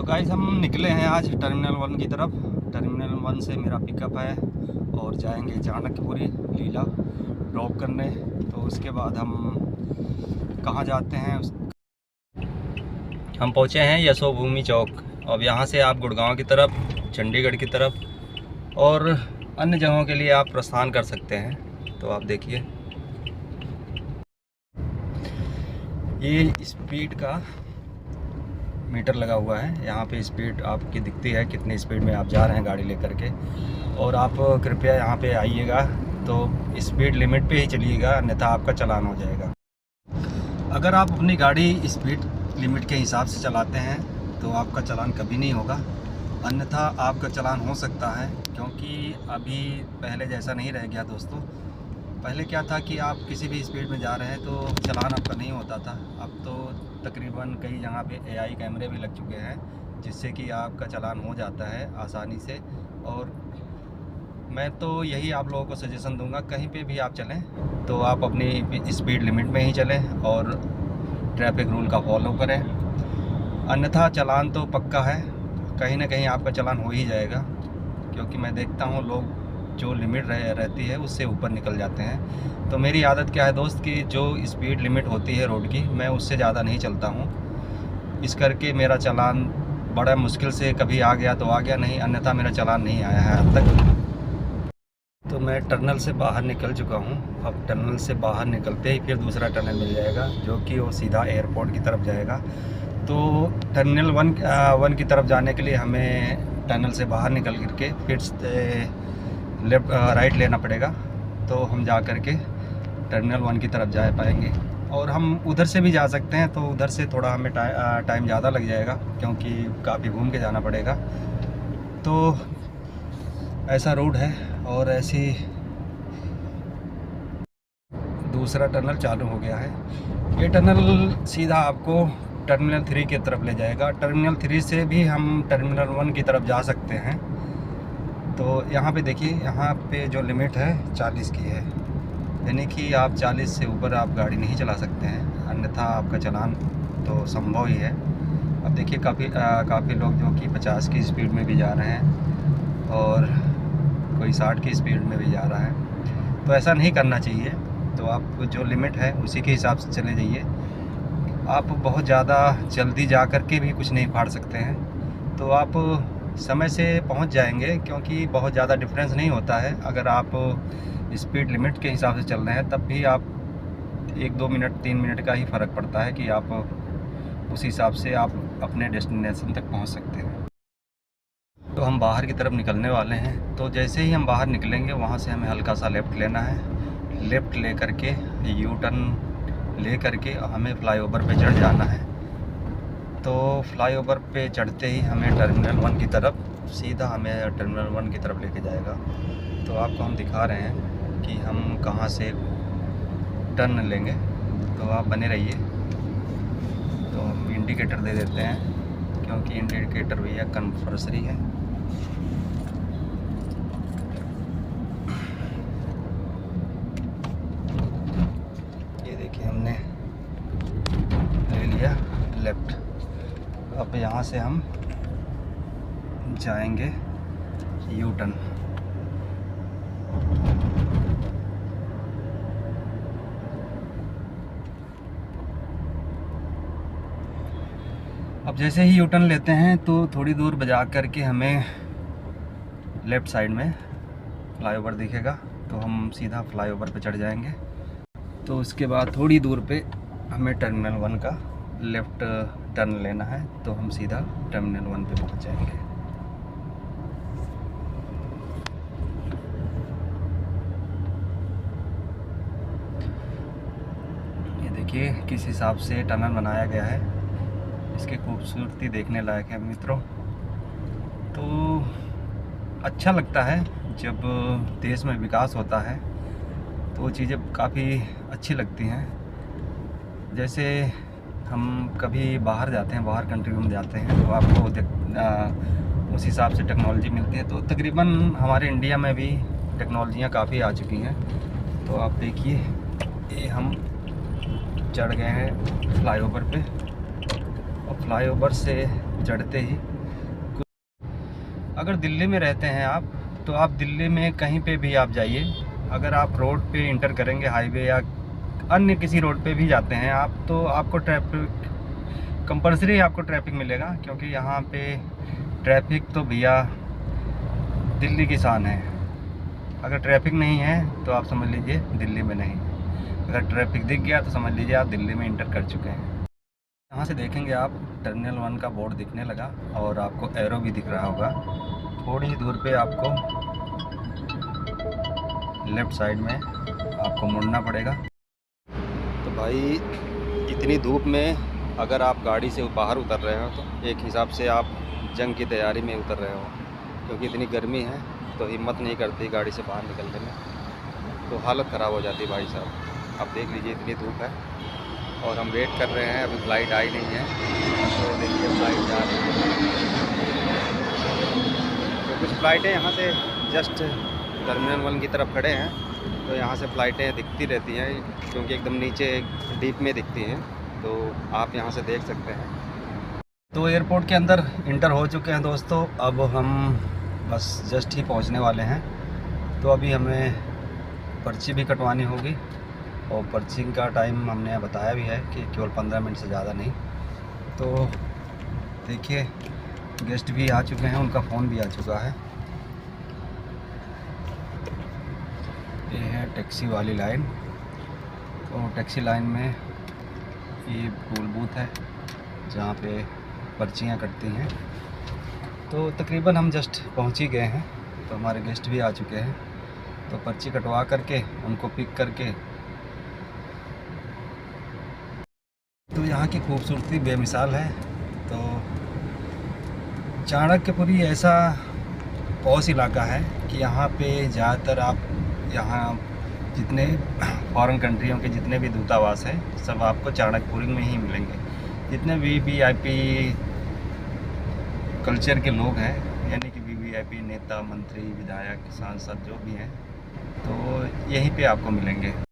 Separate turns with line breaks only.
Guys हम निकले हैं आज टर्मिनल 1 की तरफ। टर्मिनल 1 से मेरा पिकअप है और जाएंगे चाणक्यपुरी लीला ड्रॉप करने। तो उसके बाद हम कहाँ जाते हैं हम पहुँचे हैं यशोभूमि चौक। अब यहाँ से आप गुड़गांव की तरफ, चंडीगढ़ की तरफ और अन्य जगहों के लिए आप प्रस्थान कर सकते हैं। तो आप देखिए ये स्पीड का मीटर लगा हुआ है। यहाँ पे स्पीड आपकी दिखती है, कितनी स्पीड में आप जा रहे हैं गाड़ी लेकर के। और आप कृपया यहाँ पे आइएगा तो स्पीड लिमिट पे ही चलिएगा, अन्यथा आपका चालान हो जाएगा। अगर आप अपनी गाड़ी स्पीड लिमिट के हिसाब से चलाते हैं तो आपका चालान कभी नहीं होगा, अन्यथा आपका चालान हो सकता है। क्योंकि अभी पहले जैसा नहीं रह गया दोस्तों। पहले क्या था कि आप किसी भी स्पीड में जा रहे हैं तो चालान आपका नहीं होता था। अब तो तकरीबन कई जगह पे AI कैमरे भी लग चुके हैं, जिससे कि आपका चालान हो जाता है आसानी से। और मैं तो यही आप लोगों को सजेशन दूंगा, कहीं पे भी आप चलें तो आप अपनी स्पीड लिमिट में ही चलें और ट्रैफिक रूल का फॉलो करें, अन्यथा चालान तो पक्का है, कहीं ना कहीं आपका चालान हो ही जाएगा। क्योंकि मैं देखता हूँ लोग जो लिमिट रहती है उससे ऊपर निकल जाते हैं। तो मेरी आदत क्या है दोस्त कि जो स्पीड लिमिट होती है रोड की, मैं उससे ज़्यादा नहीं चलता हूँ। इस करके मेरा चालान बड़ा मुश्किल से कभी आ गया तो आ गया, नहीं अन्यथा मेरा चालान नहीं आया है अब तक। तो मैं टनल से बाहर निकल चुका हूँ। अब टनल से बाहर निकलते ही फिर दूसरा टनल मिल जाएगा, जो कि वो सीधा एयरपोर्ट की तरफ जाएगा। तो टर्मिनल 1 की तरफ जाने के लिए हमें टनल से बाहर निकल करके फिर राइट लेना पड़ेगा। तो हम जा कर के टर्मिनल 1 की तरफ जा पाएंगे। और हम उधर से भी जा सकते हैं, तो उधर से थोड़ा हमें टाइम ज़्यादा लग जाएगा, क्योंकि काफ़ी घूम के जाना पड़ेगा। तो ऐसा रोड है। और ऐसी दूसरा टनल चालू हो गया है। ये टनल सीधा आपको टर्मिनल 3 की तरफ ले जाएगा। टर्मिनल 3 से भी हम टर्मिनल 1 की तरफ जा सकते हैं। तो यहाँ पे देखिए, यहाँ पे जो लिमिट है 40 की है, यानी कि आप 40 से ऊपर आप गाड़ी नहीं चला सकते हैं, अन्यथा आपका चालान तो संभव ही है। अब देखिए काफ़ी लोग जो कि 50 की स्पीड में भी जा रहे हैं और कोई 60 की स्पीड में भी जा रहा है। तो ऐसा नहीं करना चाहिए। तो आप जो लिमिट है उसी के हिसाब से चले जाइए। आप बहुत ज़्यादा जल्दी जा कर के भी कुछ नहीं फाड़ सकते हैं। तो आप समय से पहुंच जाएंगे, क्योंकि बहुत ज़्यादा डिफरेंस नहीं होता है। अगर आप स्पीड लिमिट के हिसाब से चल रहे हैं तब भी आप 1-2 मिनट 3 मिनट का ही फ़र्क पड़ता है कि आप उस हिसाब से आप अपने डेस्टिनेशन तक पहुंच सकते हैं। तो हम बाहर की तरफ निकलने वाले हैं। तो जैसे ही हम बाहर निकलेंगे वहां से हमें हल्का सा लेफ़्ट लेना है। लेफ़्ट ले करके यू टर्न ले करके हमें फ्लाईओवर पे चढ़ जाना है। तो फ्लाईओवर पे चढ़ते ही हमें टर्मिनल 1 की तरफ, सीधा हमें टर्मिनल 1 की तरफ लेके जाएगा। तो आपको हम दिखा रहे हैं कि हम कहाँ से टर्न लेंगे, तो आप बने रहिए। तो हम इंडिकेटर दे देते हैं, क्योंकि इंडिकेटर भैया कंपल्सरी है। ये देखिए हमने ले लिया लेफ़्ट। अब यहाँ से हम जाएंगे यू टर्न। अब जैसे ही यू टर्न लेते हैं तो थोड़ी दूर बजा करके हमें लेफ़्ट साइड में फ्लाईओवर दिखेगा, तो हम सीधा फ्लाईओवर पे चढ़ जाएंगे। तो उसके बाद थोड़ी दूर पे हमें टर्मिनल 1 का लेफ़्ट टर्न लेना है, तो हम सीधा टर्मिनल 1 पे पहुंच जाएंगे। ये देखिए किस हिसाब से टनल बनाया गया है, इसकी खूबसूरती देखने लायक है मित्रों। तो अच्छा लगता है जब देश में विकास होता है, तो वो चीज़ें काफ़ी अच्छी लगती हैं। जैसे हम कभी बाहर जाते हैं, बाहर कंट्री में जाते हैं, तो आपको उस हिसाब से टेक्नोलॉजी मिलती है। तो तकरीबन हमारे इंडिया में भी टेक्नोलॉजियाँ काफ़ी आ चुकी हैं। तो आप देखिए ये हम चढ़ गए हैं फ्लाईओवर पे, और फ्लाईओवर से चढ़ते ही अगर दिल्ली में रहते हैं आप, तो आप दिल्ली में कहीं पे भी आप जाइए, अगर आप रोड पे इंटर करेंगे, हाईवे या अन्य किसी रोड पे भी जाते हैं आप, तो आपको ट्रैफिक कंपल्सरी आपको ट्रैफिक मिलेगा, क्योंकि यहाँ पे ट्रैफिक तो भैया दिल्ली की शान है। अगर ट्रैफिक नहीं है तो आप समझ लीजिए दिल्ली में नहीं, अगर ट्रैफिक दिख गया तो समझ लीजिए आप दिल्ली में इंटर कर चुके हैं। यहाँ से देखेंगे आप टर्मिनल 1 का बोर्ड दिखने लगा और आपको एरो भी दिख रहा होगा। थोड़ी ही दूर पे आपको लेफ़्ट साइड में आपको मुड़ना पड़ेगा। तो भाई इतनी धूप में अगर आप गाड़ी से बाहर उतर रहे हो तो एक हिसाब से आप जंग की तैयारी में उतर रहे हो, क्योंकि इतनी गर्मी है तो हिम्मत नहीं करती गाड़ी से बाहर निकलने में, तो हालत ख़राब हो जाती है भाई साहब। आप देख लीजिए इतनी धूप है और हम वेट कर रहे हैं, अभी फ़्लाइट आई नहीं है। तो देखिए फ़्लाइट जा रही है, तो कुछ फ़्लाइटें यहाँ से जस्ट टर्मिनल 1 की तरफ खड़े हैं, तो यहाँ से फ़्लाइटें दिखती रहती हैं, क्योंकि एकदम नीचे डीप में दिखती हैं, तो आप यहाँ से देख सकते हैं। तो एयरपोर्ट के अंदर इंटर हो चुके हैं दोस्तों, अब हम बस जस्ट ही पहुँचने वाले हैं। तो अभी हमें पर्ची भी कटवानी होगी, और पर्ची का टाइम हमने बताया भी है कि केवल 15 मिनट से ज़्यादा नहीं। तो देखिए गेस्ट भी आ चुके हैं, उनका फ़ोन भी आ चुका है। ये है टैक्सी वाली लाइन, तो टैक्सी लाइन में ये टोल बूथ है जहाँ पे पर्चियाँ कटती हैं। तो तकरीबन हम जस्ट पहुँच ही गए हैं, तो हमारे गेस्ट भी आ चुके हैं। तो पर्ची कटवा करके उनको पिक करके, तो यहाँ की खूबसूरती बेमिसाल है। तो चाणक्यपुरी ऐसा पॉश इलाका है कि यहाँ पे ज़्यादातर आप यहाँ जितने फॉरेन कंट्रियों के जितने भी दूतावास हैं सब आपको चाणक्यपुरी में ही मिलेंगे। जितने भी वीआईपी कल्चर के लोग हैं, यानी कि वीवीआईपी नेता, मंत्री, विधायक, सांसद जो भी हैं, तो यहीं पे आपको मिलेंगे।